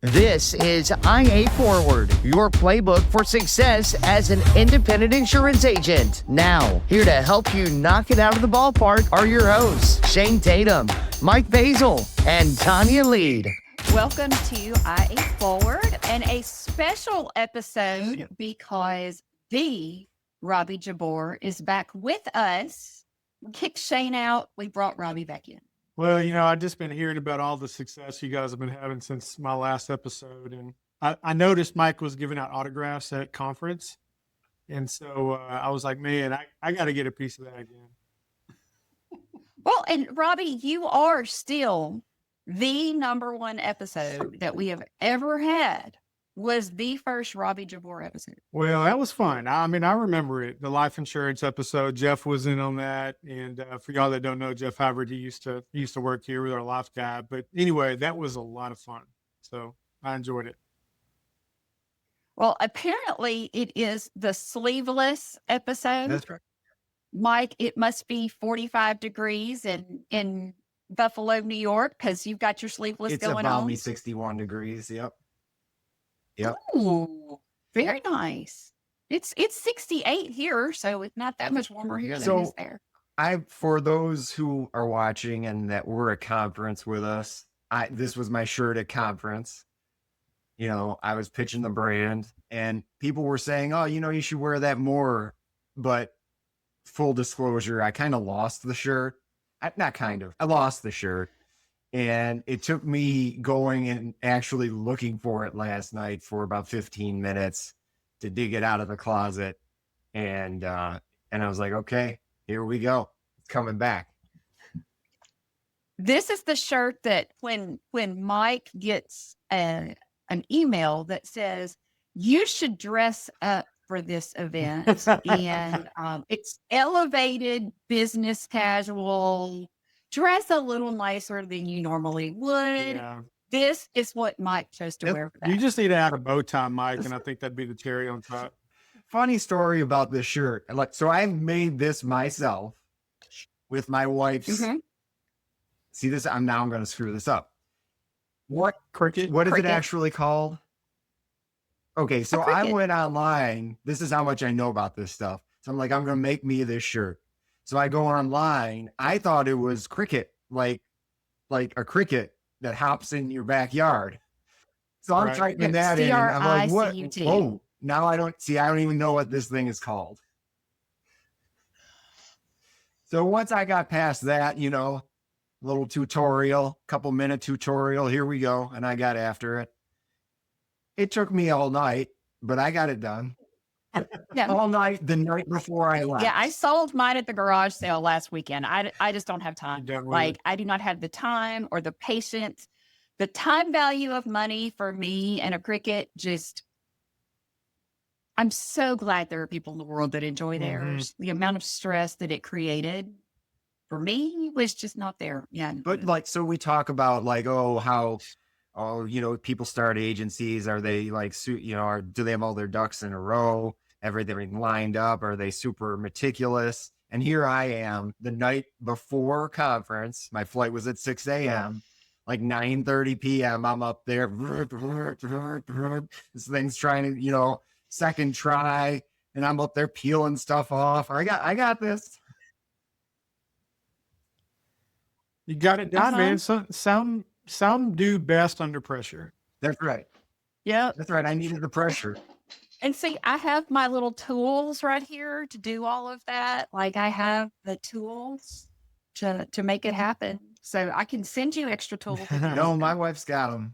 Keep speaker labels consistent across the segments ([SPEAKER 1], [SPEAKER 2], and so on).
[SPEAKER 1] This is IA Forward, your playbook for success as an independent insurance agent. Now, here to help you knock it out of the ballpark are your hosts, Shane Tatum, Mike Boesl, and Tonya Lied.
[SPEAKER 2] Welcome to IA Forward and a special episode because the Robby Jabbour is back with us. We kicked Shane out. We brought Robby back in.
[SPEAKER 3] Well, I've just been hearing about all the success you guys have been having since my last episode. And I noticed Mike was giving out autographs at conference. And so I was like, man, I got to get a piece of that again.
[SPEAKER 2] Well, and Robby, you are still the number one episode that we have ever had was the first Robby Jabbour episode.
[SPEAKER 3] Well, that was fun. I mean, I remember it. The life insurance episode, Jeff was in on that. And for y'all that don't know, Jeff Howard, he used to work here with our life guy. But anyway, that was a lot of fun. So I enjoyed it.
[SPEAKER 2] Well, apparently it is the sleeveless episode.
[SPEAKER 4] That's right.
[SPEAKER 2] Mike, it must be 45 degrees in Buffalo, New York, because you've got your sleeveless
[SPEAKER 4] It's
[SPEAKER 2] going
[SPEAKER 4] about
[SPEAKER 2] on.
[SPEAKER 4] me 61 degrees. Yep.
[SPEAKER 2] Ooh, very nice. It's 68 here, so it's not that much warmer here than it is there.
[SPEAKER 4] For those who are watching and that were at conference with us, this was my shirt at conference. I was pitching the brand and people were saying, oh, you should wear that more. But full disclosure, I kind of lost the shirt. I lost the shirt. And it took me going and actually looking for it last night for about 15 minutes to dig it out of the closet. And I was like, okay, here we go. It's coming back.
[SPEAKER 2] This is the shirt that when Mike gets an email that says, you should dress up for this event. And it's elevated business casual. Dress a little nicer than you normally would. Yeah. This is what Mike chose to wear for that.
[SPEAKER 3] You just need to add a bow tie, Mike, and I think that'd be the cherry on top.
[SPEAKER 4] Funny story about this shirt. So I made this myself with my wife's. Mm-hmm. See this? I'm going to screw this up. What is it actually called? Okay, so I went online. This is how much I know about this stuff. So I'm like, I'm going to make me this shirt. So I go online. I thought it was cricket, like a cricket that hops in your backyard. So I'm typing that in. And I'm like, what? Oh, now I don't even know what this thing is called. So once I got past that, little tutorial, couple minute tutorial, here we go. And I got after it. It took me all night, but I got it done. Yeah. All night, the night before I left.
[SPEAKER 2] Yeah, I sold mine at the garage sale last weekend. I just don't have time. I do not have the time or the patience. The time value of money for me and a cricket, I'm so glad there are people in the world that enjoy theirs. Mm-hmm. The amount of stress that it created for me was just not there. Yeah.
[SPEAKER 4] But so we talk about how people start agencies. Are they or do they have all their ducks in a row? Everything lined up? Are they super meticulous? And here I am the night before conference. My flight was at 6 a.m. Like 9:30 p.m. I'm up there. This thing's trying to, second try. And I'm up there peeling stuff off. I got this.
[SPEAKER 3] You got it done, man. Some do best under pressure.
[SPEAKER 4] That's right.
[SPEAKER 2] Yeah.
[SPEAKER 4] That's right. I needed the pressure.
[SPEAKER 2] And see, I have my little tools right here to do all of that. I have the tools to make it happen. So I can send you extra tools.
[SPEAKER 4] No, my wife's got them.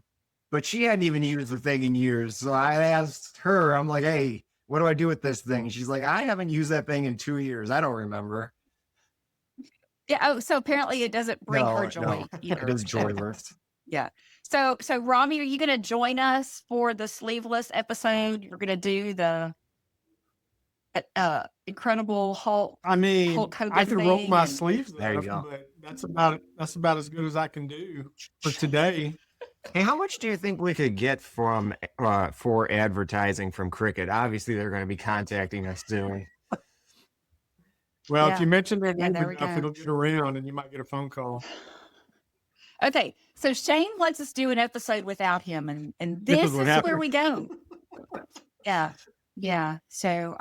[SPEAKER 4] But she hadn't even used the thing in years. So I asked her, I'm like, hey, what do I do with this thing? She's like, I haven't used that thing in 2 years. I don't remember.
[SPEAKER 2] Yeah. Oh, so apparently it doesn't bring her joy either.
[SPEAKER 4] It is joyless.
[SPEAKER 2] Yeah. So Robby, are you going to join us for the sleeveless episode? You're going to do the Incredible Hulk.
[SPEAKER 3] I mean,
[SPEAKER 2] Hulk Hogan
[SPEAKER 3] I can roll my sleeves.
[SPEAKER 4] There you go.
[SPEAKER 3] But that's about as good as I can do for today.
[SPEAKER 4] Hey, how much do you think we could get from for advertising from Cricket? Obviously, they're going to be contacting us soon.
[SPEAKER 3] Well, if you mention their name enough, it'll get around and you might get a phone call.
[SPEAKER 2] Okay, so Shane lets us do an episode without him, and
[SPEAKER 3] This
[SPEAKER 2] this
[SPEAKER 3] is
[SPEAKER 2] is
[SPEAKER 3] what
[SPEAKER 2] where
[SPEAKER 3] happened.
[SPEAKER 2] we go. Yeah, yeah. So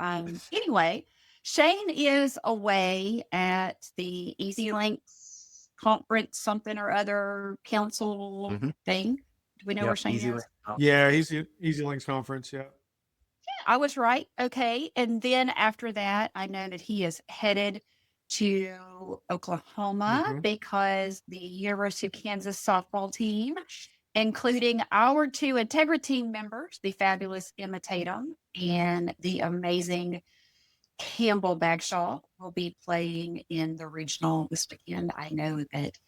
[SPEAKER 2] anyway, Shane is away at the Easy Links conference, something or other council
[SPEAKER 4] Mhm.
[SPEAKER 2] thing. Do we know where Shane is?
[SPEAKER 3] Yeah, Easy Links conference. Yeah.
[SPEAKER 2] I was right. Okay. And then after that, I know that he is headed to Oklahoma
[SPEAKER 3] Mhm.
[SPEAKER 2] because the University of Kansas softball team, including our two Integra team members, the fabulous Emma Tatum and the amazing Campbell Bagshaw, will be playing in the regional this weekend. I know that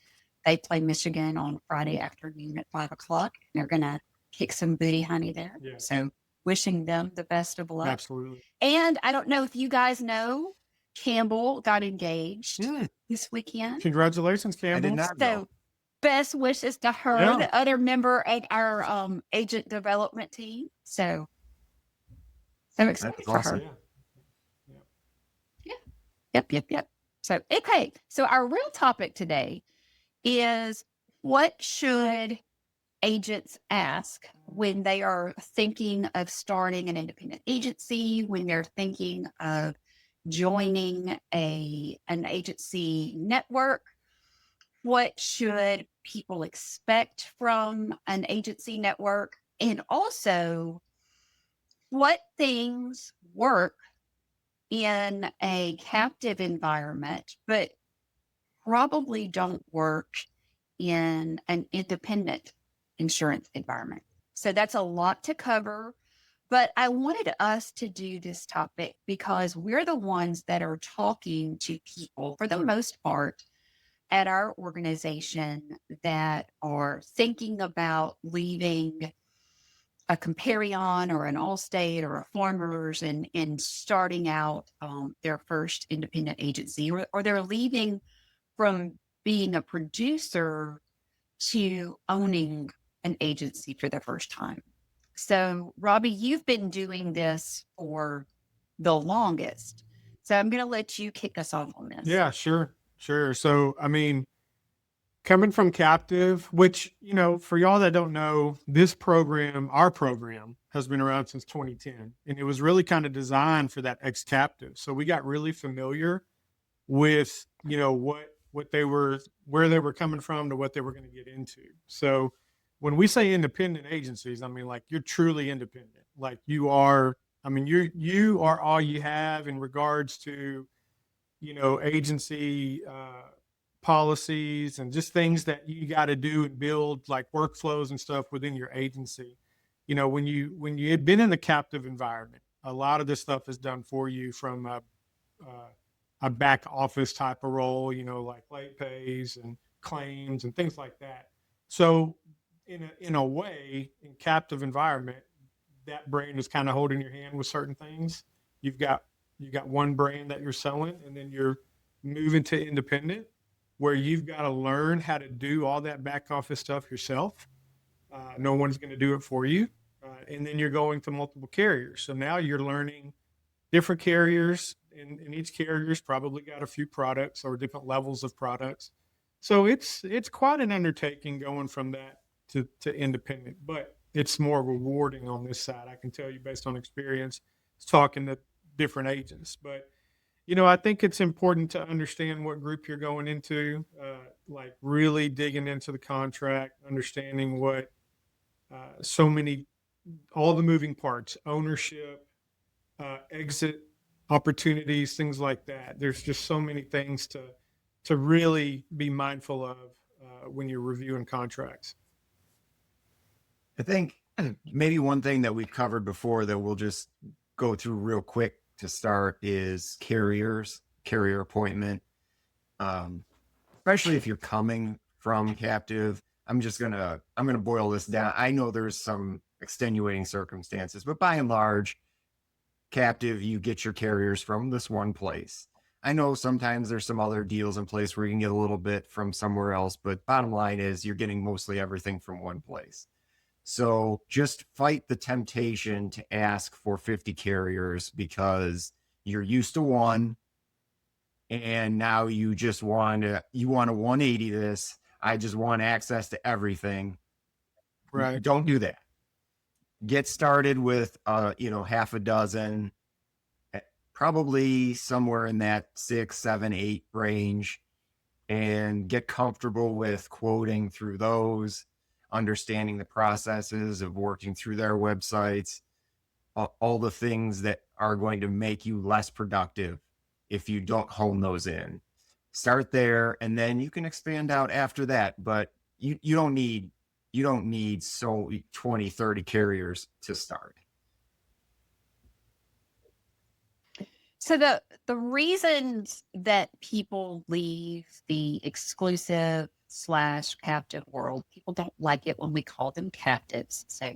[SPEAKER 2] they play Michigan on Friday afternoon at 5 o'clock. They're going to kick some booty, honey, there.
[SPEAKER 3] Yeah.
[SPEAKER 2] So wishing them the best of luck.
[SPEAKER 3] Absolutely.
[SPEAKER 2] And I don't know if you guys know, Campbell got engaged
[SPEAKER 3] Mm.
[SPEAKER 2] this weekend.
[SPEAKER 3] Congratulations, Campbell.
[SPEAKER 4] I did not know.
[SPEAKER 2] So best wishes to her,
[SPEAKER 3] Yeah.
[SPEAKER 2] the other member of our agent development team. So excited for her.
[SPEAKER 3] Yeah.
[SPEAKER 2] Yep. So, okay. So our real topic today is, what should agents ask when they are thinking of starting an independent agency, when they're thinking of joining an agency network? What should people expect from an agency network? And also, what things work in a captive environment, but probably don't work in an independent insurance environment? So that's a lot to cover, but I wanted us to do this topic because we're the ones that are talking to people for the most part at our organization that are thinking about leaving a Comparion or an Allstate or a Farmers and starting out their first independent agency, or they're leaving from being a producer to owning an agency for the first time. So, Robby, you've been doing this for the longest. So I'm going to let you kick us off on this.
[SPEAKER 3] Yeah, sure. So, I mean, coming from captive, which, for y'all that don't know, our program has been around since 2010, and it was really kind of designed for that ex-captive. So we got really familiar with, what they were, where they were coming from to what they were going to get into. So when we say independent agencies, I mean, like, you're truly independent. Like, you are all you have in regards to, agency, policies and just things that you got to do and build, like workflows and stuff within your agency. When you had been in the captive environment, a lot of this stuff is done for you from a back office type of role, like late pays and claims and things like that. So in a way, in captive environment, that brand is kind of holding your hand with certain things. You got one brand that you're selling, and then you're moving to independent, where you've got to learn how to do all that back office stuff yourself. No one's going to do it for you. And then you're going to multiple carriers. So now you're learning different carriers, and each carrier's probably got a few products or different levels of products. So it's quite an undertaking going from that to independent, but it's more rewarding on this side. I can tell you based on experience talking to different agents. But I think it's important to understand what group you're going into, like really digging into the contract, understanding what all the moving parts, ownership, exit opportunities, things like that. There's just so many things to really be mindful of when you're reviewing contracts.
[SPEAKER 4] I think maybe one thing that we've covered before that we'll just go through real quick to start is carrier appointment. Especially if you're coming from captive. I'm gonna boil this down. I know there's some extenuating circumstances, but by and large, captive, you get your carriers from this one place. I know sometimes there's some other deals in place where you can get a little bit from somewhere else, but bottom line is you're getting mostly everything from one place. So just fight the temptation to ask for 50 carriers because you're used to one, and now you just want to 180 this. I just want access to everything.
[SPEAKER 3] Right.
[SPEAKER 4] Don't do that. Get started with, half a dozen, probably somewhere in that 6, 7, 8 range, and get comfortable with quoting through those, understanding the processes of working through their websites, all the things that are going to make you less productive if you don't hone those in. Start there, and then you can expand out after that. But you don't need 20, 30 carriers to start.
[SPEAKER 2] So the reasons that people leave the exclusive / captive world, people don't like it when we call them captives. So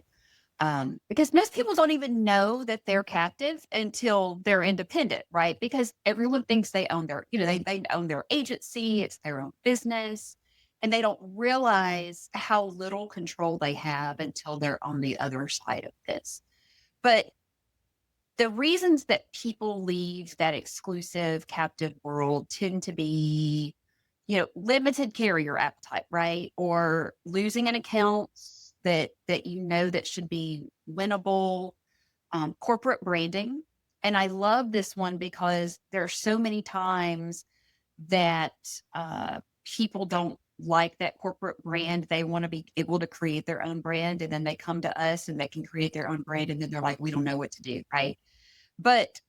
[SPEAKER 2] because most people don't even know that they're captive until they're independent, right? Because everyone thinks they own their, they own their agency, it's their own business, and they don't realize how little control they have until they're on the other side of this. But the reasons that people leave that exclusive captive world tend to be, limited carrier appetite, right? Or losing an account that that should be winnable, corporate branding. And I love this one because there are so many times that people don't like that corporate brand. They want to be able to create their own brand, and then they come to us and they can create their own brand, and then they're like, we don't know what to do, right? But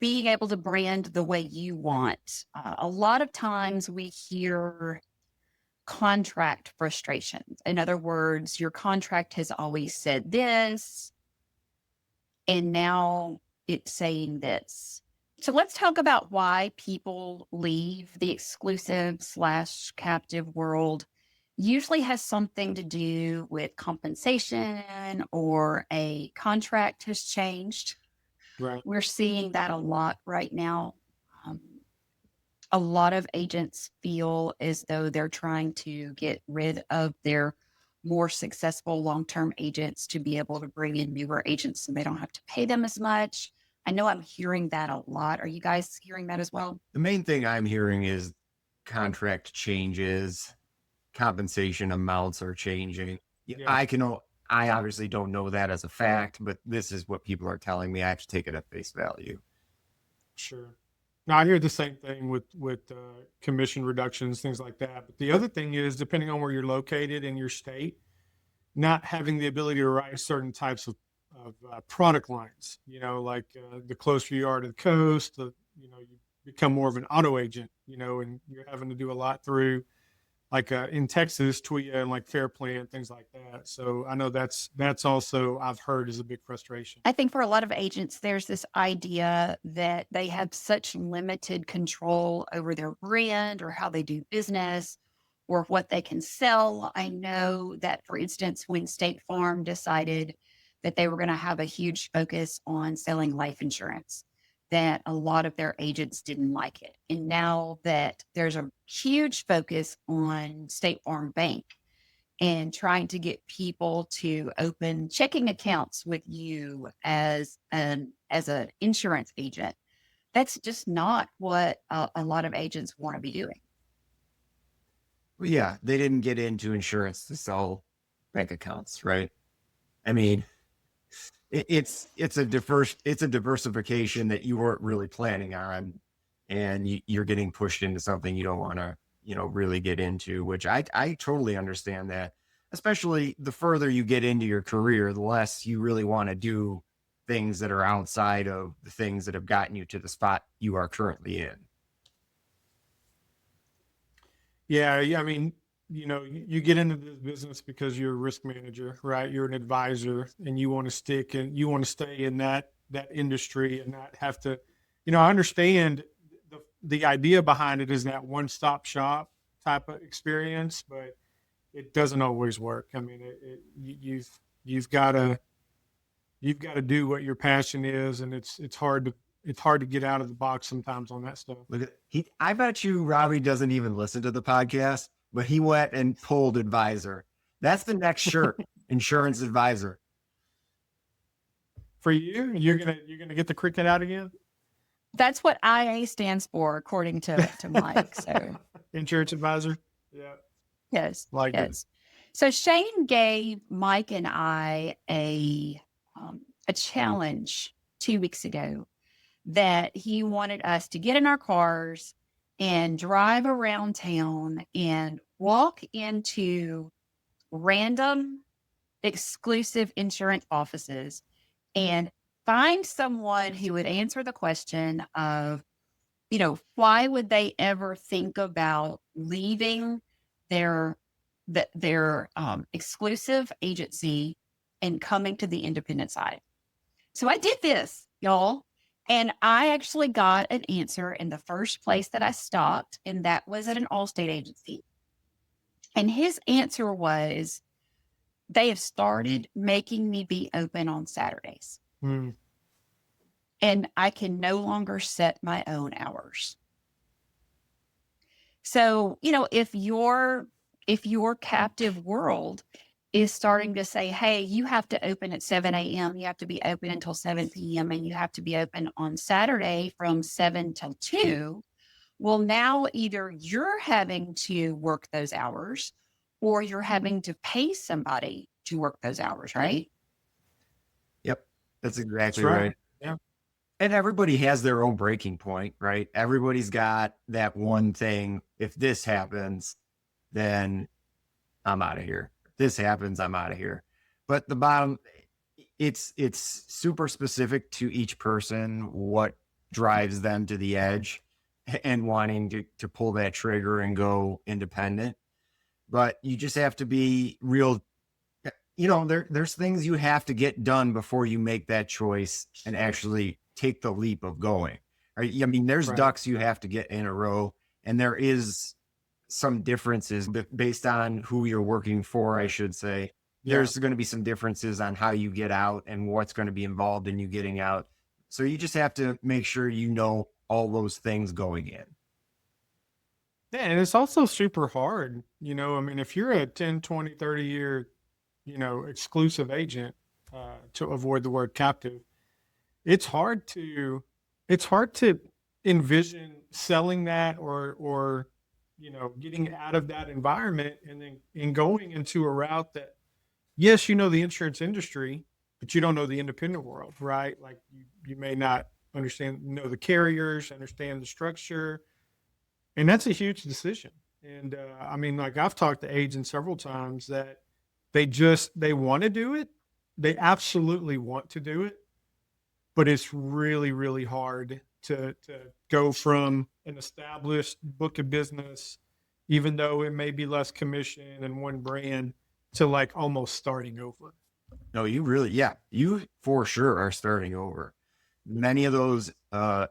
[SPEAKER 2] being able to brand the way you want. A lot of times we hear contract frustrations. In other words, your contract has always said this, and now it's saying this. So let's talk about why people leave the exclusive / captive world. Usually has something to do with compensation, or a contract has changed.
[SPEAKER 3] Right.
[SPEAKER 2] We're seeing that a lot right now. A lot of agents feel as though they're trying to get rid of their more successful long-term agents to be able to bring in newer agents so they don't have to pay them as much. I know I'm hearing that a lot. Are you guys hearing that as well?
[SPEAKER 4] The main thing I'm hearing is contract changes, compensation amounts are changing.
[SPEAKER 3] Yeah.
[SPEAKER 4] I obviously don't know that as a fact, but this is what people are telling me. I have to take it at face value.
[SPEAKER 3] Sure. Now I hear the same thing with commission reductions, things like that. But the other thing is, depending on where you're located in your state, not having the ability to write certain types of product lines. The closer you are to the coast, you become more of an auto agent. And you're having to do a lot through, like in Texas, TWIA and like Fair Plan, things like that. So I know that's also, I've heard, is a big frustration.
[SPEAKER 2] I think for a lot of agents, there's this idea that they have such limited control over their brand or how they do business or what they can sell. I know that, for instance, when State Farm decided that they were going to have a huge focus on selling life insurance, that a lot of their agents didn't like it. And now that there's a huge focus on State Farm Bank and trying to get people to open checking accounts with you as an insurance agent, that's just not what a lot of agents want to be doing.
[SPEAKER 4] Well, yeah, they didn't get into insurance to sell bank accounts, right? I mean, it's a diversification that you weren't really planning on, and you're getting pushed into something you don't want to, really get into, which I totally understand that. Especially the further you get into your career, the less you really want to do things that are outside of the things that have gotten you to the spot you are currently in.
[SPEAKER 3] Yeah. I mean, you get into this business because you're a risk manager, right? You're an advisor, and you want to stay in that industry and not have to, I understand the idea behind it is that one-stop shop type of experience, but it doesn't always work. I mean, you've got to do what your passion is, and it's hard to get out of the box sometimes on that stuff.
[SPEAKER 4] Look at I bet you Robby doesn't even listen to the podcast, but he went and pulled advisor. That's the next shirt, insurance advisor.
[SPEAKER 3] For you, you're gonna get the cricket out again.
[SPEAKER 2] That's what IA stands for, according to Mike. So
[SPEAKER 3] insurance advisor. Yeah.
[SPEAKER 2] Yes.
[SPEAKER 3] Like it.
[SPEAKER 2] Yes. So Shane gave Mike and I a challenge 2 weeks ago that he wanted us to get in our cars and drive around town and walk into random exclusive insurance offices and find someone who would answer the question of, why would they ever think about leaving their exclusive agency and coming to the independent side? So I did this, y'all, and I actually got an answer in the first place that I stopped, and that was at an Allstate agency. And his answer was, they have started making me be open on Saturdays.
[SPEAKER 3] Mm.
[SPEAKER 2] And I can no longer set my own hours. So, if your captive world is starting to say, hey, you have to open at 7 a.m., you have to be open until 7 p.m., and you have to be open on Saturday from 7 till 2, well, now either you're having to work those hours or you're having to pay somebody to work those hours, right?
[SPEAKER 4] Yep. That's exactly
[SPEAKER 3] That's right.
[SPEAKER 4] right.
[SPEAKER 3] Yeah.
[SPEAKER 4] And everybody has their own breaking point, right? Everybody's got that one thing. If this happens, then I'm out of here. If this happens, I'm out of here. But the bottom, it's super specific to each person, what drives them to the edge and wanting to pull that trigger and go independent. But you just have to be real. There's things you have to get done before you make that choice and actually take the leap of going. Right? I mean, there's
[SPEAKER 3] Right.
[SPEAKER 4] ducks you have to get in a row, and there is some differences based on who you're working for, I should say.
[SPEAKER 3] Yeah.
[SPEAKER 4] There's going to be some differences on how you get out and what's going to be involved in you getting out. So you just have to make sure you know all those things going in.
[SPEAKER 3] Yeah, and it's also super hard. I mean, if you're a 10, 20, 30 year, exclusive agent, to avoid the word captive, it's hard to envision selling that or getting out of that environment and going into a route that, yes, the insurance industry, but you don't know the independent world, right? Like you may not know the carriers, understand the structure, and that's a huge decision. And I mean, like I've talked to agents several times that they want to do it. They absolutely want to do it, but it's really, really hard to go from an established book of business, even though it may be less commission and one brand, to like almost starting over.
[SPEAKER 4] No, you for sure are starting over. Many of those are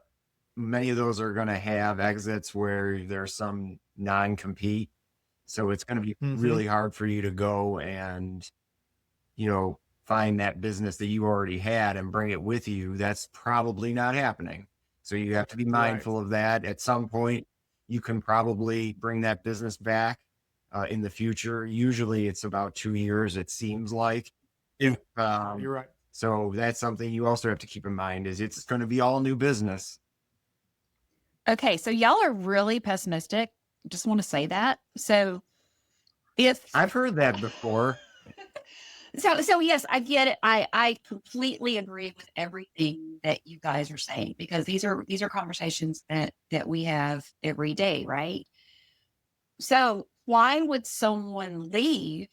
[SPEAKER 4] going to have exits where there's some non-compete. So it's going to be really hard for you to go and, find that business that you already had and bring it with you. That's probably not happening. So you have to be mindful of that. At some point, you can probably bring that business back in the future. Usually it's about 2 years, it seems like.
[SPEAKER 3] Yeah, you're right.
[SPEAKER 4] So that's something you also have to keep in mind, is it's going to be all new business.
[SPEAKER 2] Okay, so y'all are really pessimistic. Just want to say that. So if
[SPEAKER 4] I've heard that before.
[SPEAKER 2] So yes, I get it. I completely agree with everything that you guys are saying, because these are conversations that we have every day, right? So why would someone leave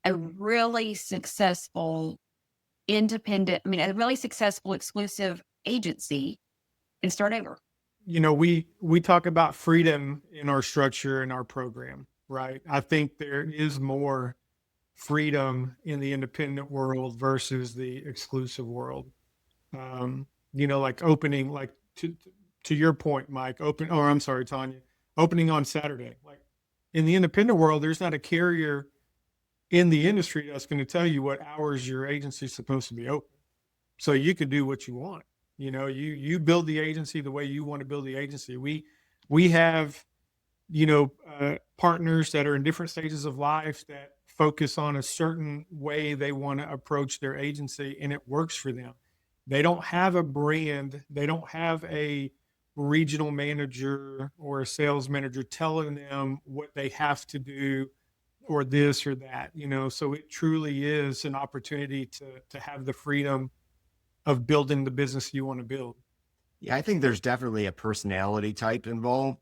[SPEAKER 2] a really successful a really successful exclusive agency and start over?
[SPEAKER 3] We talk about freedom in our structure and our program, right? I think there is more freedom in the independent world versus the exclusive world. Like opening, like to your point, Mike, Tonya, opening on Saturday. Like in the independent world, there's not a carrier in the industry that's going to tell you what hours your agency is supposed to be open. So you can do what you want. You build the agency the way you want to build the agency. We have, partners that are in different stages of life that focus on a certain way they want to approach their agency, and it works for them. They don't have a brand. They don't have a regional manager or a sales manager telling them what they have to do or this or that, so it truly is an opportunity to have the freedom of building the business you want to build.
[SPEAKER 4] Yeah, I think there's definitely a personality type involved.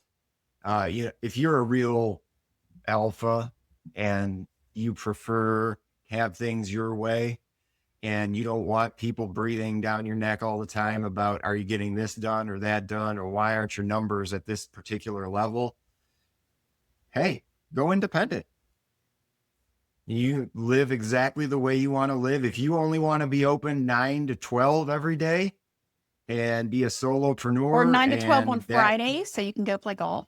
[SPEAKER 4] If you're a real alpha and you prefer have things your way and you don't want people breathing down your neck all the time about, are you getting this done or that done? Or why aren't your numbers at this particular level? Hey, go independent. You live exactly the way you want to live. If you only want to be open 9 to 12 every day and be a solopreneur,
[SPEAKER 2] Or 9 to 12 on
[SPEAKER 4] and
[SPEAKER 2] Fridays, so you can go play golf.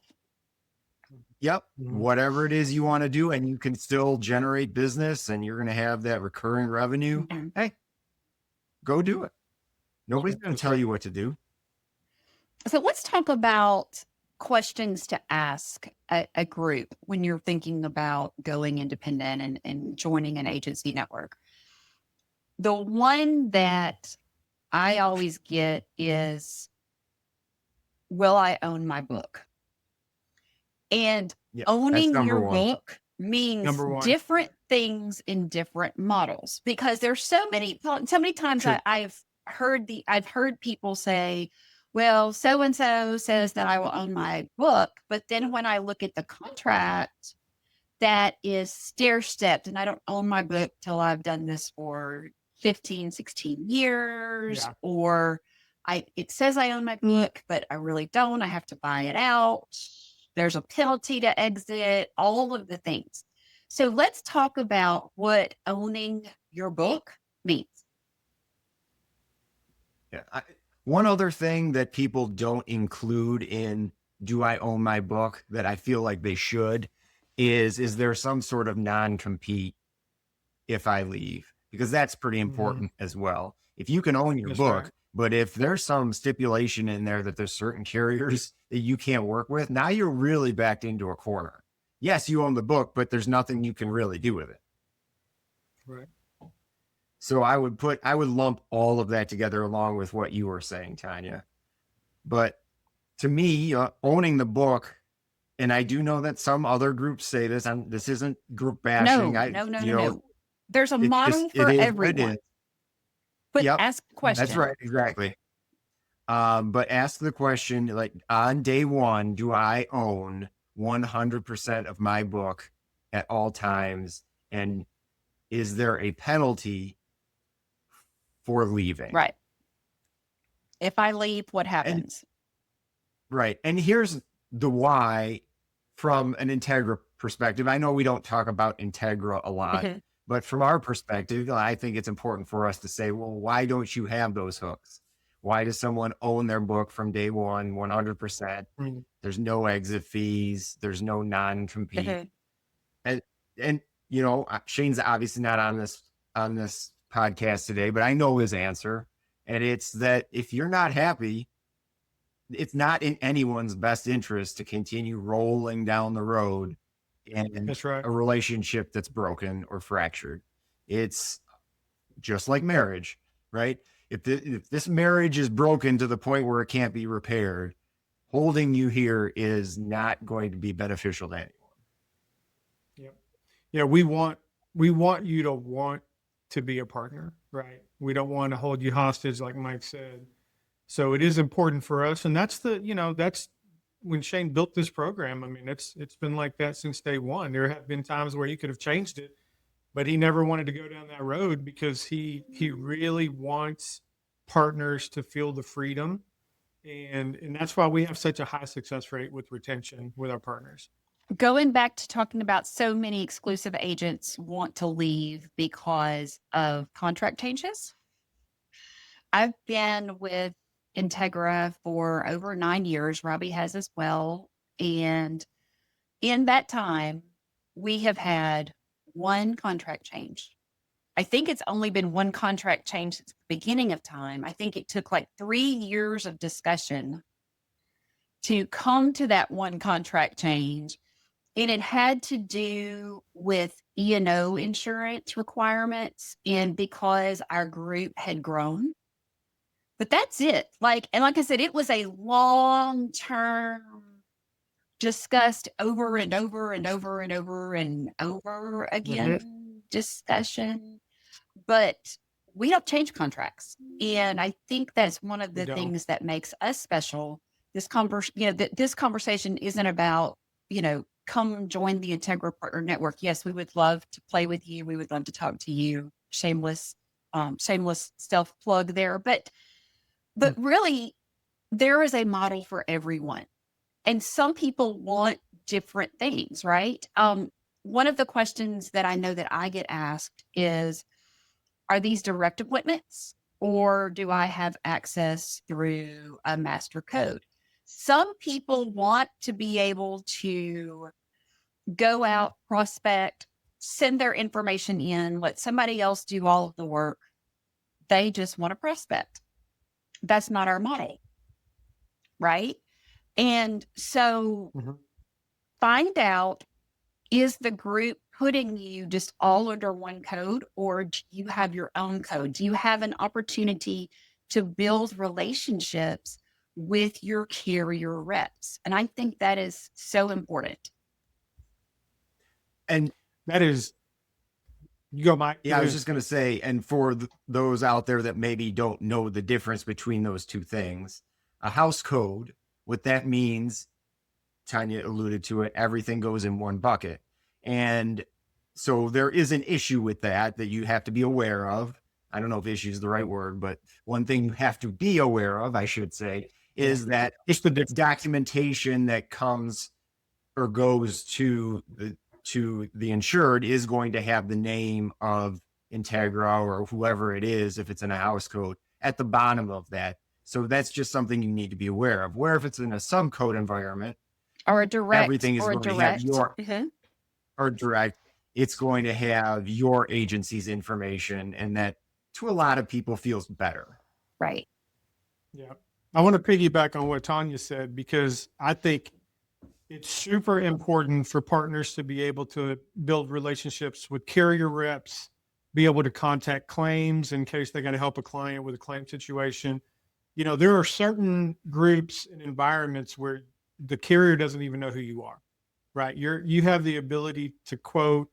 [SPEAKER 4] Yep.
[SPEAKER 3] Mhm.
[SPEAKER 4] Whatever it is you want to do, and you can still generate business and you're going to have that recurring revenue.
[SPEAKER 2] Mhm.
[SPEAKER 4] Hey, go do it. Nobody's going to tell you what to do.
[SPEAKER 2] So let's talk about questions to ask a group when you're thinking about going independent and joining an agency network. The one that I always get is, will I own my book? And
[SPEAKER 4] Yeah, that's
[SPEAKER 2] owning
[SPEAKER 4] number
[SPEAKER 2] your
[SPEAKER 4] one.
[SPEAKER 2] book means
[SPEAKER 3] Number one.
[SPEAKER 2] different things in different models, because there's so many times
[SPEAKER 4] True.
[SPEAKER 2] I've heard people say, well, so and so says that I will own my book, but then when I look at the contract, that is stair stepped, and I don't own my book till I've done this for 15, 16 years,
[SPEAKER 3] Yeah.
[SPEAKER 2] or it says I own my book, but I really don't. I have to buy it out. There's a penalty to exit, all of the things. So let's talk about what owning your book means.
[SPEAKER 4] Yeah. One other thing that people don't include in do I own my book that I feel like they should is there some sort of non-compete if I leave? Because that's pretty important as well. If you can own your
[SPEAKER 3] That's
[SPEAKER 4] book,
[SPEAKER 3] right.
[SPEAKER 4] but if there's some stipulation in there that there's certain carriers that you can't work with, now you're really backed into a corner. Yes, you own the book, but there's nothing you can really do with it.
[SPEAKER 3] Right.
[SPEAKER 4] So I would lump all of that together along with what you were saying, Tonya. But to me, owning the book, and I do know that some other groups say this, and this isn't group bashing.
[SPEAKER 2] No. There's a
[SPEAKER 4] It
[SPEAKER 2] model
[SPEAKER 4] just,
[SPEAKER 2] for
[SPEAKER 4] it is what it
[SPEAKER 2] everyone.
[SPEAKER 4] is.
[SPEAKER 2] But
[SPEAKER 4] Yep.
[SPEAKER 2] ask the question.
[SPEAKER 4] That's right. Exactly. But ask the question, like, on day one, do I own 100% of my book at all times? And is there a penalty for leaving?
[SPEAKER 2] Right. If I leave, what happens?
[SPEAKER 4] Right. And here's the why from an Integra perspective. I know we don't talk about Integra a lot,
[SPEAKER 2] Mhm.
[SPEAKER 4] but from our perspective, I think it's important for us to say, well, why don't you have those hooks? Why does someone own their book from day one, 100%?
[SPEAKER 3] Mhm.
[SPEAKER 4] There's no exit fees. There's no non-compete.
[SPEAKER 2] Mhm.
[SPEAKER 4] And Shane's obviously not on this podcast today, but I know his answer. And it's that if you're not happy, it's not in anyone's best interest to continue rolling down the road in
[SPEAKER 3] That's right.
[SPEAKER 4] a relationship that's broken or fractured. It's just like marriage, right? If this marriage is broken to the point where it can't be repaired, holding you here is not going to be beneficial to anyone.
[SPEAKER 3] Yeah, we want you to want to be a partner, right? We don't want to hold you hostage, like Mike said. So it is important for us, and that's when Shane built this program. I mean, it's been like that since day one. There have been times where he could have changed it, but he never wanted to go down that road because he really wants partners to feel the freedom, and that's why we have such a high success rate with retention with our partners.
[SPEAKER 2] Going back to talking about so many exclusive agents want to leave because of contract changes. I've been with Integra for over 9 years. Robby has as well. And in that time, we have had one contract change. I think it's only been one contract change since the beginning of time. I think it took like 3 years of discussion to come to that one contract change. And it had to do with E&O insurance requirements, and because our group had grown. but that's it. Like I said, it was a long-term, discussed over and over and over and over and over again discussion. But we don't change contracts. And I think that's one of the things that makes us special. This conversation isn't about, come join the Integra Partner Network. Yes, we would love to play with you. We would love to talk to you. Shameless self plug there. But really, there is a model for everyone. And some people want different things, right? One of the questions that I know that I get asked is, are these direct appointments, or do I have access through a master code? Some people want to be able to go out, prospect, send their information in, let somebody else do all of the work. They just want to prospect. That's not our model, right? And so find out, is the group putting you just all under one code, or do you have your own code? Do you have an opportunity to build relationships with your carrier reps? And I think that is so important.
[SPEAKER 4] And
[SPEAKER 3] that is, you go, Mike.
[SPEAKER 4] Yeah, I was just going to say, and for those out there that maybe don't know the difference between those two things, a house code, what that means, Tonya alluded to it, everything goes in one bucket. And so there is an issue with that you have to be aware of. I don't know if issue is the right word, but one thing you have to be aware of, I should say, is that it's the documentation that comes or goes to the insured is going to have the name of Integra or whoever it is, if it's in a house code, at the bottom of that. So that's just something you need to be aware of. Where if it's in a subcode environment,
[SPEAKER 2] or a direct,
[SPEAKER 4] everything is
[SPEAKER 2] or
[SPEAKER 4] going
[SPEAKER 2] direct.
[SPEAKER 4] to have your or direct. It's going to have your agency's information, and that to a lot of people feels better.
[SPEAKER 2] Right.
[SPEAKER 3] Yeah. I want to piggyback on what Tonya said, because I think it's super important for partners to be able to build relationships with carrier reps, be able to contact claims in case they got to help a client with a claim situation. There are certain groups and environments where the carrier doesn't even know who you are, right? You have the ability to quote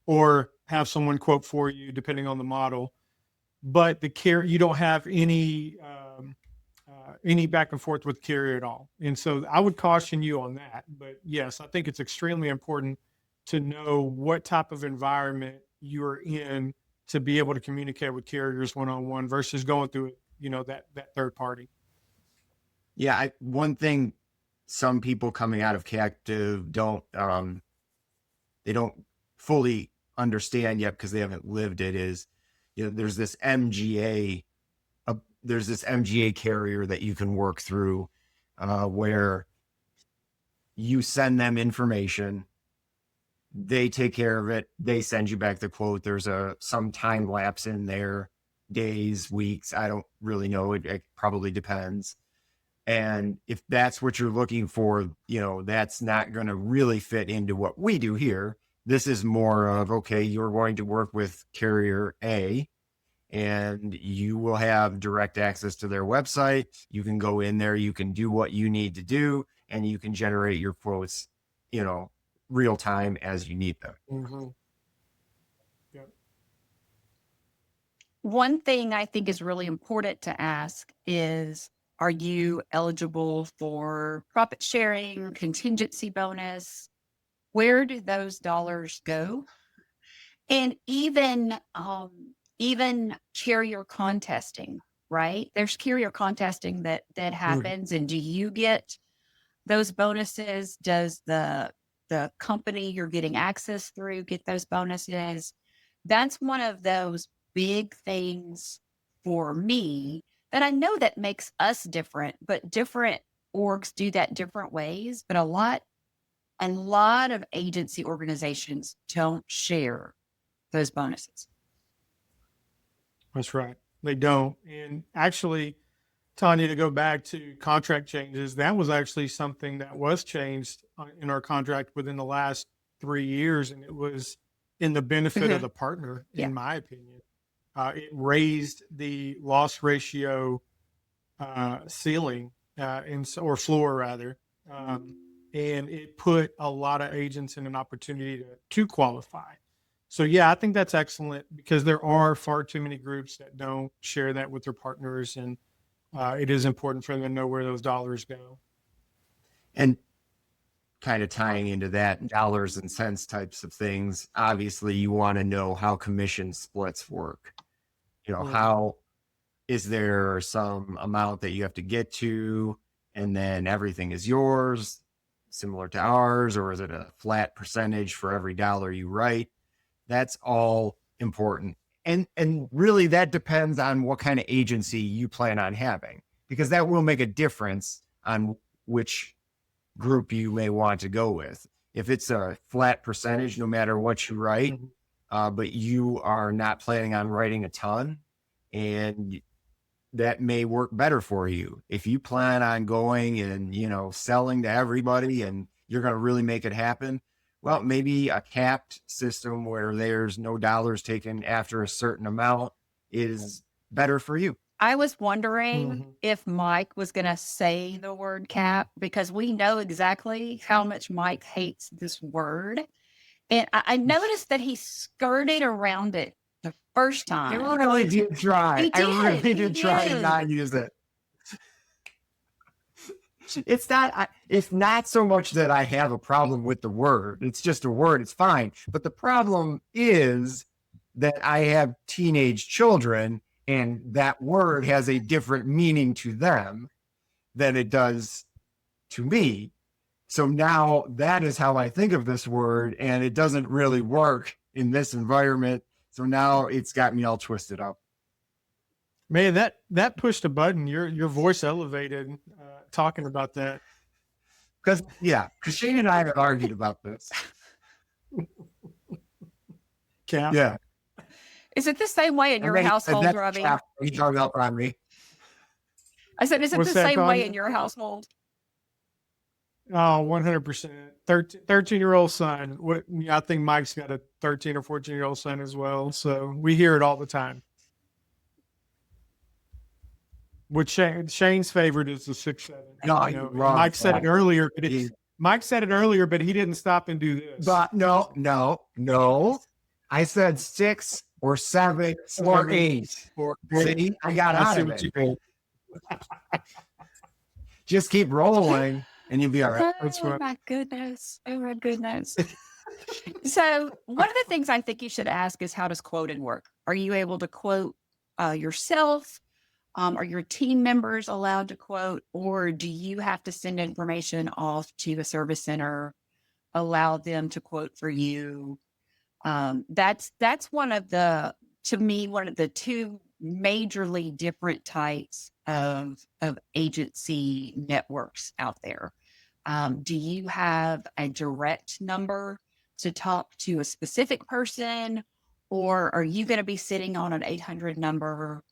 [SPEAKER 3] or have someone quote for you, depending on the model, but you don't have any back and forth with carrier at all. And so I would caution you on that. But yes, I think it's extremely important to know what type of environment you're in to be able to communicate with carriers one-on-one versus going through, that third party.
[SPEAKER 4] Yeah. One thing some people coming out of captive they don't fully understand yet because they haven't lived it is, there's this MGA carrier that you can work through where you send them information, they take care of it, they send you back the quote. There's some time lapse in there, days, weeks, I don't really know, it probably depends. And if that's what you're looking for, that's not going to really fit into what we do here. This is more of, okay, you're going to work with carrier A, and you will have direct access to their website. You can go in there, you can do what you need to do, and you can generate your quotes, real time as you need them.
[SPEAKER 3] Mm-hmm. Yep.
[SPEAKER 2] One thing I think is really important to ask is, are you eligible for profit sharing, contingency bonus? Where do those dollars go? And even carrier contesting, right? There's carrier contesting that happens. And do you get those bonuses? Does the company you're getting access through get those bonuses? That's one of those big things for me that I know that makes us different, but different orgs do that different ways. But a lot of agency organizations don't share those bonuses.
[SPEAKER 3] That's right. They don't. And actually, Tonya, to go back to contract changes, that was actually something that was changed in our contract within the last 3 years. And it was in the benefit of the partner, in my opinion. It raised the loss ratio ceiling or floor rather, and it put a lot of agents in an opportunity to qualify. So yeah, I think that's excellent because there are far too many groups that don't share that with their partners, and it is important for them to know where those dollars go.
[SPEAKER 4] And kind of tying into that dollars and cents types of things, obviously you want to know how commission splits work. How is there some amount that you have to get to and then everything is yours, similar to ours, or is it a flat percentage for every dollar you write? That's all important. And really that depends on what kind of agency you plan on having, because that will make a difference on which group you may want to go with. If it's a flat percentage, no matter what you write, but you are not planning on writing a ton, and that may work better for you. If you plan on going and, selling to everybody and you're going to really make it happen, well, maybe a capped system where there's no dollars taken after a certain amount is better for you.
[SPEAKER 2] I was wondering if Mike was going to say the word cap, because we know exactly how much Mike hates this word. And I noticed that he skirted around it the first time.
[SPEAKER 4] I really did try. I really did try to not use it. It's not so much that I have a problem with the word. It's just a word. It's fine. But the problem is that I have teenage children, and that word has a different meaning to them than it does to me. So now that is how I think of this word, and it doesn't really work in this environment. So now it's got me all twisted up.
[SPEAKER 3] Man, that pushed a button. Your voice elevated talking about that.
[SPEAKER 4] Because Shane and I have argued about this.
[SPEAKER 3] Cap.
[SPEAKER 4] Yeah.
[SPEAKER 2] Is it the same way in your household, Robby?
[SPEAKER 4] He talked about on me.
[SPEAKER 2] I said, is it the same way in your household?
[SPEAKER 3] Oh, 100%. 13-year-old son. I think Mike's got a 13 or 14-year-old son as well. So we hear it all the time. Which Shane's favorite is the 6'7".
[SPEAKER 4] No, wrong.
[SPEAKER 3] Mike said it earlier, but he didn't stop and do this.
[SPEAKER 4] But no. I said 6 or 7 or 8. See, I got out of it. Just keep rolling and you'll be all right.
[SPEAKER 2] Oh my goodness. So one of the things I think you should ask is, how does quoting work? Are you able to quote yourself? Are your team members allowed to quote, or do you have to send information off to a service center, allow them to quote for you? That's one of the two majorly different types of agency networks out there. Do you have a direct number to talk to a specific person, or are you going to be sitting on an 800 number,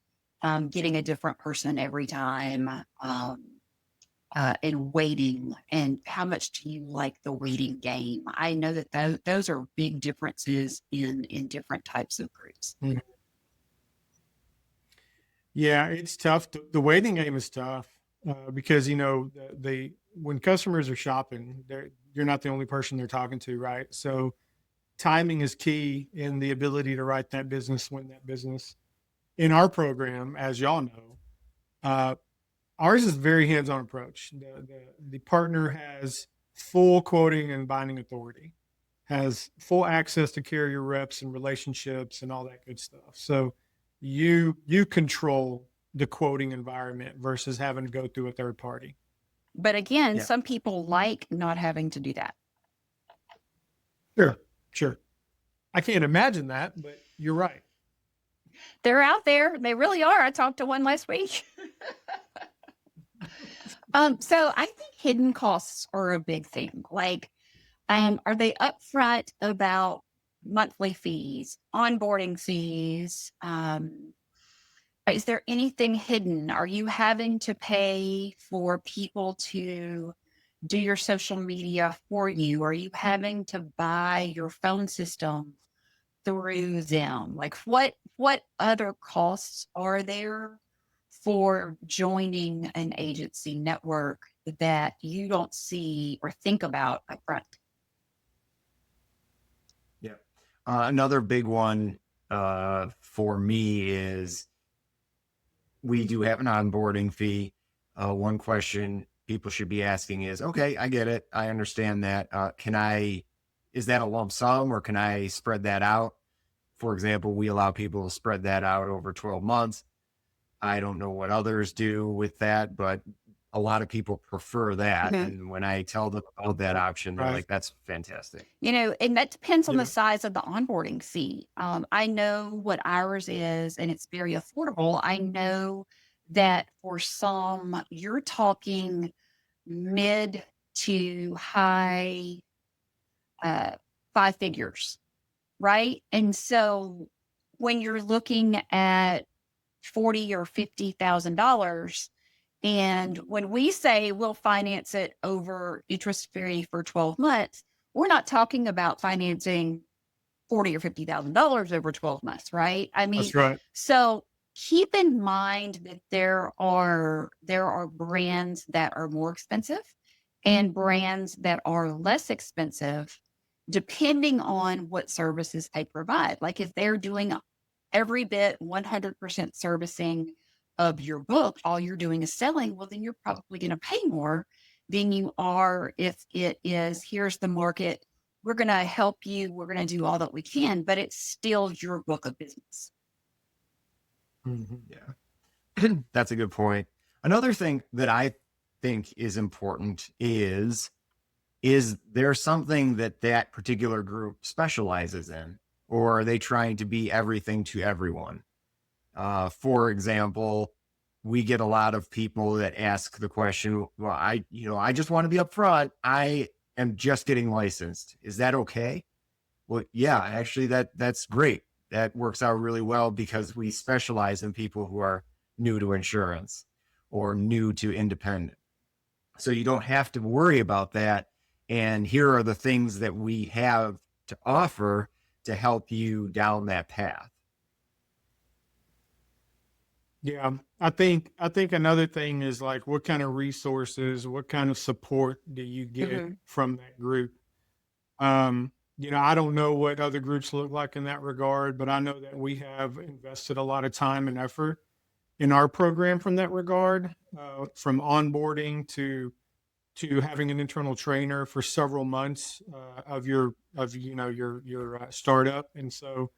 [SPEAKER 2] getting a different person every time, and waiting? And how much do you like the waiting game? I know that those are big differences in different types of groups.
[SPEAKER 3] Mm-hmm. Yeah, it's tough. The waiting game is tough because, when customers are shopping, you're not the only person they're talking to, right? So timing is key in the ability to write that business, win that business. In our program, as y'all know, ours is a very hands-on approach. The partner has full quoting and binding authority, has full access to carrier reps and relationships and all that good stuff. So you control the quoting environment versus having to go through a third party.
[SPEAKER 2] But again, some people like not having to do that.
[SPEAKER 3] Sure. I can't imagine that, but you're right.
[SPEAKER 2] They're out there. They really are. I talked to one last week. So I think hidden costs are a big thing. Like, are they upfront about monthly fees, onboarding fees? Is there anything hidden? Are you having to pay for people to do your social media for you? Are you having to buy your phone system through them? Like, what other costs are there for joining an agency network that you don't see or think about upfront?
[SPEAKER 4] Yeah. Another big one for me is we do have an onboarding fee. One question people should be asking is, okay, I get it. I understand that. Is that a lump sum or can I spread that out? For example, we allow people to spread that out over 12 months. I don't know what others do with that, but a lot of people prefer that.
[SPEAKER 2] Mhm.
[SPEAKER 4] And when I tell them about that option, they're
[SPEAKER 3] Right.
[SPEAKER 4] like, that's fantastic.
[SPEAKER 2] And that depends on
[SPEAKER 3] Yeah.
[SPEAKER 2] the size of the onboarding fee. I know what ours is, and it's very affordable. I know that for some, you're talking mid to high five figures, right? And so when you're looking at $40,000 or $50,000, and when we say we'll finance it over interest free for 12 months, we're not talking about financing $40,000 or $50,000 over 12 months, right? I mean,
[SPEAKER 3] That's right.
[SPEAKER 2] so keep in mind that there are brands that are more expensive and brands that are less expensive, depending on what services they provide. Like if they're doing every bit 100% servicing of your book, all you're doing is selling, well, then you're probably going to pay more than you are if it is, here's the market, we're going to help you, we're going to do all that we can, but it's still your book of business.
[SPEAKER 3] Mhm.
[SPEAKER 4] Yeah. That's a good point. Another thing that I think is important is there something that particular group specializes in, or are they trying to be everything to everyone? For example, we get a lot of people that ask the question, well, I just want to be upfront. I am just getting licensed. Is that okay? Well, yeah, actually that's great. That works out really well because we specialize in people who are new to insurance or new to independent. So you don't have to worry about that. And here are the things that we have to offer to help you down that path.
[SPEAKER 3] Yeah, I think another thing is like what kind of resources, what kind of support do you get
[SPEAKER 2] Mhm.
[SPEAKER 3] from that group? I don't know what other groups look like in that regard, but I know that we have invested a lot of time and effort in our program from that regard, from onboarding to having an internal trainer for several months of your startup, and so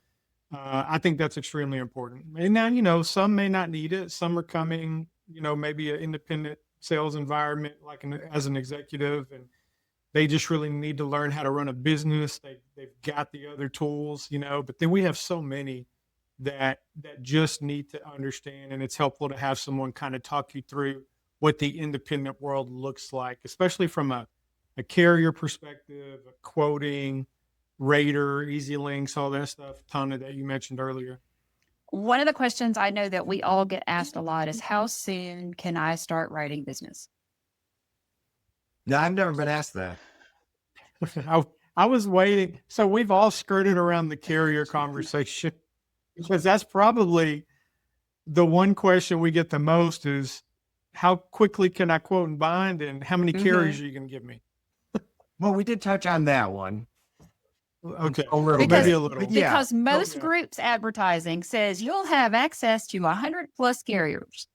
[SPEAKER 3] I think that's extremely important. And now, some may not need it. Some are coming, maybe an independent sales environment, like as an executive, and they just really need to learn how to run a business. They've got the other tools, but then we have so many that just need to understand, and it's helpful to have someone kind of talk you through what the independent world looks like, especially from a carrier perspective, a quoting, Raider, Easy Links, all that stuff, Tana, that you mentioned earlier.
[SPEAKER 2] One of the questions I know that we all get asked a lot is, how soon can I start writing business?
[SPEAKER 4] No, I've never been asked that.
[SPEAKER 3] I was waiting. So we've all skirted around the carrier conversation because that's probably the one question we get the most is how quickly can I quote and bind, and how many carriers are you going to give me?
[SPEAKER 4] Well, we did touch on that one.
[SPEAKER 3] Okay.
[SPEAKER 4] A little
[SPEAKER 2] Because-
[SPEAKER 3] Maybe
[SPEAKER 4] bit.
[SPEAKER 3] a little.
[SPEAKER 4] But yeah.
[SPEAKER 2] Because most
[SPEAKER 3] yeah.
[SPEAKER 2] groups advertising says you'll have access to 100 plus carriers.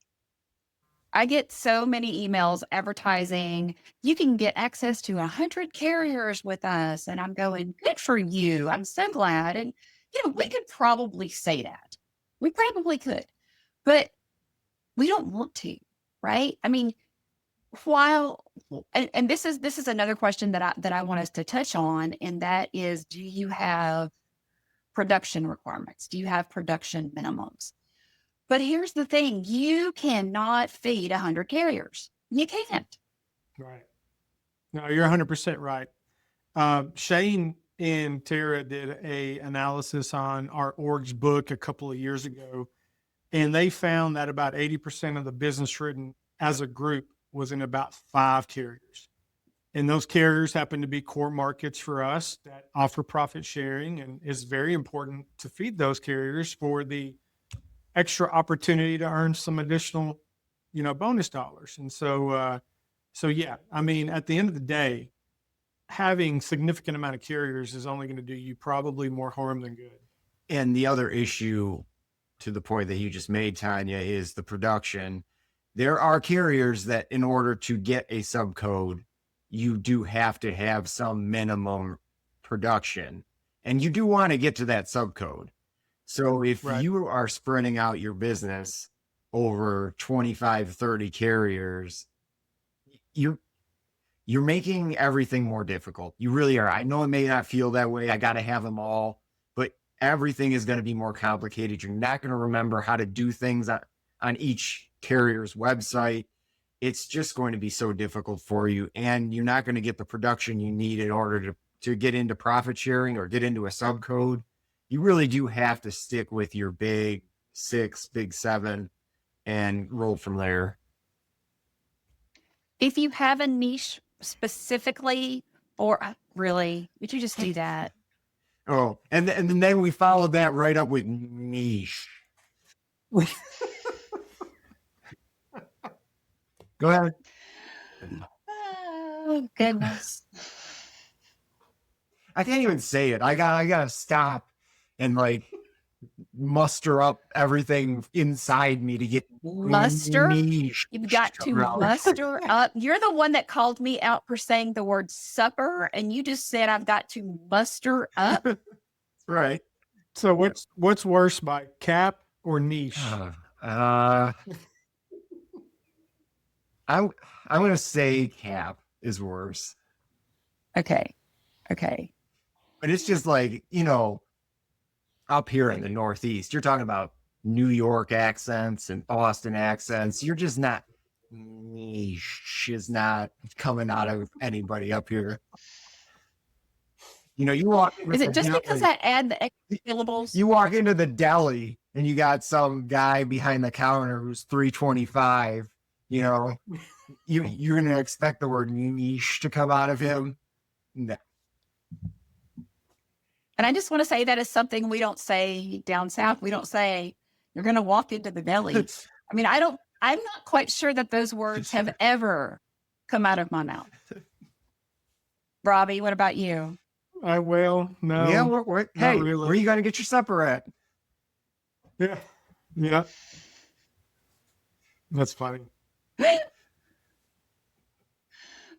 [SPEAKER 2] I get so many emails advertising, you can get access to 100 carriers with us. And I'm going, good for you. I'm so glad. And, we could probably say that. We probably could, but we don't want to, right? I mean, and this is another question that I want us to touch on, and that is, do you have production requirements? Do you have production minimums? But here's the thing, you cannot feed 100 carriers. You can't.
[SPEAKER 3] Right. No, you're 100% right. Shane and Tara did a analysis on our org's book a couple of years ago, and they found that about 80% of the business written as a group was in about 5 carriers. And those carriers happen to be core markets for us that offer profit sharing, and is very important to feed those carriers for the extra opportunity to earn some additional, bonus dollars. And so yeah, I mean, at the end of the day, having significant amount of carriers is only going to do you probably more harm than good.
[SPEAKER 4] And the other issue, to the point that you just made, Tonya, is the production. There are carriers that in order to get a subcode, you do have to have some minimum production, and you do want to get to that subcode. So if you are spreading out your business over 25, 30 carriers, you're making everything more difficult. You really are. I know it may not feel that way. I got to have them all, but everything is going to be more complicated. You're not going to remember how to do things on each carrier's website. It's just going to be so difficult for you, and you're not going to get the production you need in order to get into profit sharing or get into a subcode. You really do have to stick with your big 6, big 7 and roll from there.
[SPEAKER 2] If you have a niche specifically, or really, would you just do that?
[SPEAKER 4] Oh, and then we followed that right up with niche. Go ahead.
[SPEAKER 2] Oh, goodness.
[SPEAKER 4] I can't even say it. I gotta stop and like muster up everything inside me to get
[SPEAKER 2] Muster?
[SPEAKER 4] niche.
[SPEAKER 2] You've got to muster up. You're the one that called me out for saying the word supper, and you just said I've got to muster up.
[SPEAKER 4] Right.
[SPEAKER 3] So what's worse, by cap or niche?
[SPEAKER 4] I'm going to say cap is worse.
[SPEAKER 2] Okay.
[SPEAKER 4] But it's just like, up here in the Northeast, you're talking about New York accents and Boston accents. You're just not, niche is not coming out of anybody up here. You walk.
[SPEAKER 2] Is it just because I add the extra syllables?
[SPEAKER 4] You walk into the deli and you got some guy behind the counter who's 325. You're going to expect the word niche to come out of him. No.
[SPEAKER 2] And I just want to say that is something we don't say down south. We don't say you're going to walk into the deli. I mean, I'm not quite sure that those words have ever come out of my mouth. Robby, what about you?
[SPEAKER 3] No.
[SPEAKER 4] Yeah. Hey, really. Where are you going to get your supper at?
[SPEAKER 3] Yeah. That's funny.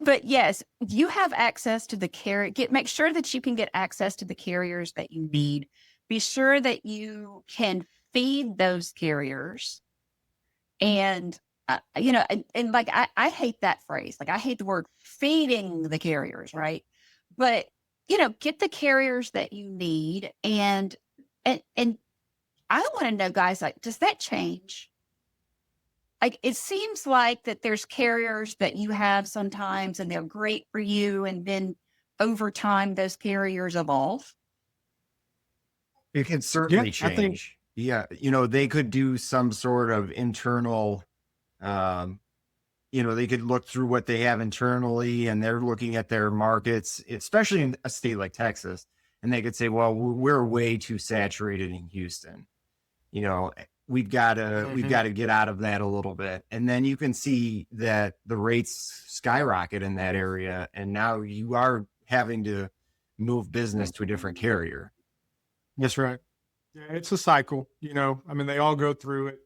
[SPEAKER 2] But yes, you have access to the carrier. Make sure that you can get access to the carriers that you need. Be sure that you can feed those carriers. And, and like, I hate that phrase. Like, I hate the word feeding the carriers, right? But, get the carriers that you need. And I want to know, guys, like, does that change? Like, it seems like that there's carriers that you have sometimes and they're great for you. And then over time, those carriers evolve.
[SPEAKER 4] It can certainly change. They could do some sort of internal, they could look through what they have internally and they're looking at their markets, especially in a state like Texas. And they could say, well, we're way too saturated in Houston. We've got to get out of that a little bit. And then you can see that the rates skyrocket in that area. And now you are having to move business to a different carrier.
[SPEAKER 3] That's right. Yeah, it's a cycle, they all go through it.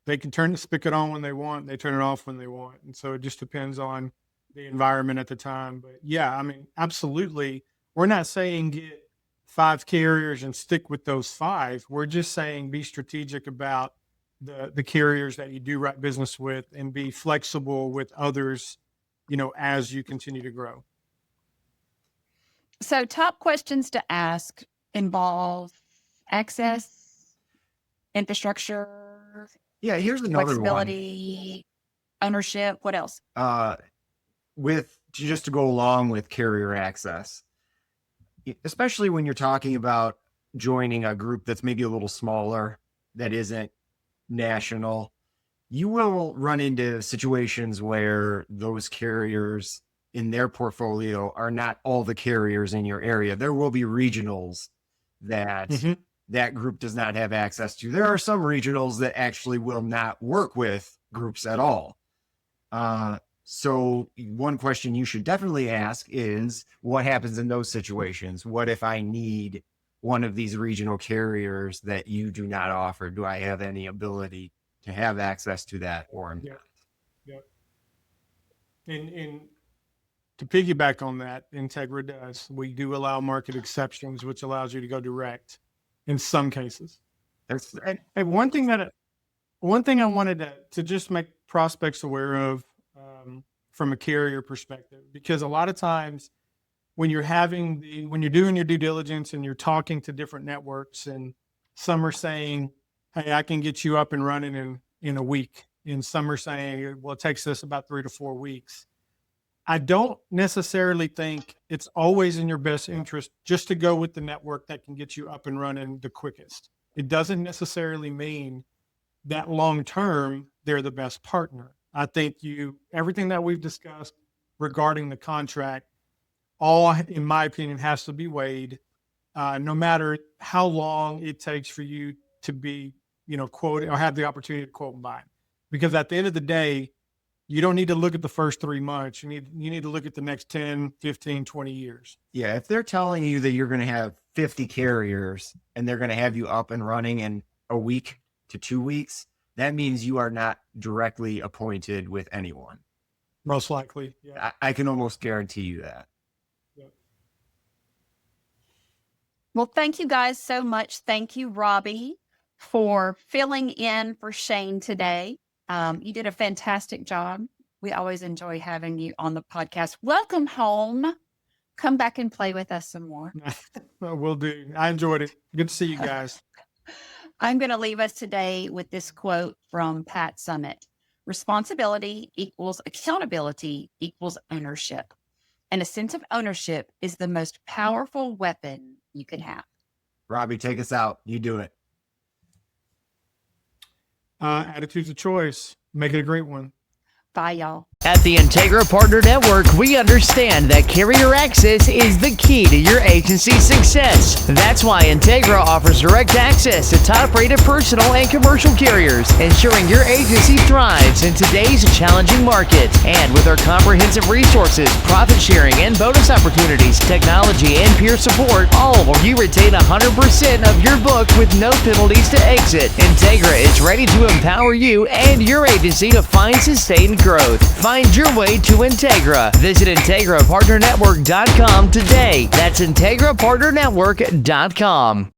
[SPEAKER 3] They can turn the spigot on when they want. They turn it off when they want. And so it just depends on the environment at the time. But yeah, absolutely. We're not saying get 5 carriers and stick with those 5. We're just saying be strategic about the carriers that you do write business with and be flexible with others, as you continue to grow.
[SPEAKER 2] So top questions to ask involve access, infrastructure.
[SPEAKER 4] Yeah, here's another
[SPEAKER 2] flexibility, ownership. What else?
[SPEAKER 4] Just to go along with carrier access, especially when you're talking about joining a group that's maybe a little smaller, that isn't national, you will run into situations where those carriers in their portfolio are not all the carriers in your area. There will be regionals that that group does not have access to. There are some regionals that actually will not work with groups at all. So one question you should definitely ask is, what happens in those situations? What if I need one of these regional carriers that you do not offer? Do I have any ability to have access to that or not?
[SPEAKER 3] Yeah. And to piggyback on that, Integra does. We do allow market exceptions, which allows you to go direct in some cases. Hey, one thing I wanted to just make prospects aware of from a carrier perspective, because a lot of times when you're doing your due diligence and you're talking to different networks, and some are saying, hey, I can get you up and running in a week. And some are saying, well, it takes us about 3 to 4 weeks. I don't necessarily think it's always in your best interest just to go with the network that can get you up and running the quickest. It doesn't necessarily mean that long-term they're the best partner. I think everything that we've discussed regarding the contract, all, in my opinion, has to be weighed, no matter how long it takes for you to be, quoted or have the opportunity to quote and buy. Because at the end of the day, you don't need to look at the first 3 months. You need to look at the next 10, 15, 20 years.
[SPEAKER 4] Yeah. If they're telling you that you're going to have 50 carriers and they're going to have you up and running in a week to 2 weeks, that means you are not directly appointed with anyone.
[SPEAKER 3] Most likely. Yeah.
[SPEAKER 4] I can almost guarantee you that.
[SPEAKER 3] Yeah.
[SPEAKER 2] Well, thank you guys so much. Thank you, Robby, for filling in for Shane today. You did a fantastic job. We always enjoy having you on the podcast. Welcome home. Come back and play with us some more.
[SPEAKER 3] Will do. I enjoyed it. Good to see you guys.
[SPEAKER 2] I'm going to leave us today with this quote from Pat Summitt. Responsibility equals accountability equals ownership. And a sense of ownership is the most powerful weapon you can have.
[SPEAKER 4] Robby, take us out. You do it.
[SPEAKER 3] Attitude's a choice. Make it a great one.
[SPEAKER 2] Bye, y'all.
[SPEAKER 1] At the Integra Partner Network, we understand that carrier access is the key to your agency's success. That's why Integra offers direct access to top-rated personal and commercial carriers, ensuring your agency thrives in today's challenging market. And with our comprehensive resources, profit sharing and bonus opportunities, technology and peer support, all while you retain 100% of your book with no penalties to exit. Integra is ready to empower you and your agency to find sustained growth. Find your way to Integra. Visit IntegraPartnerNetwork.com today. That's IntegraPartnerNetwork.com.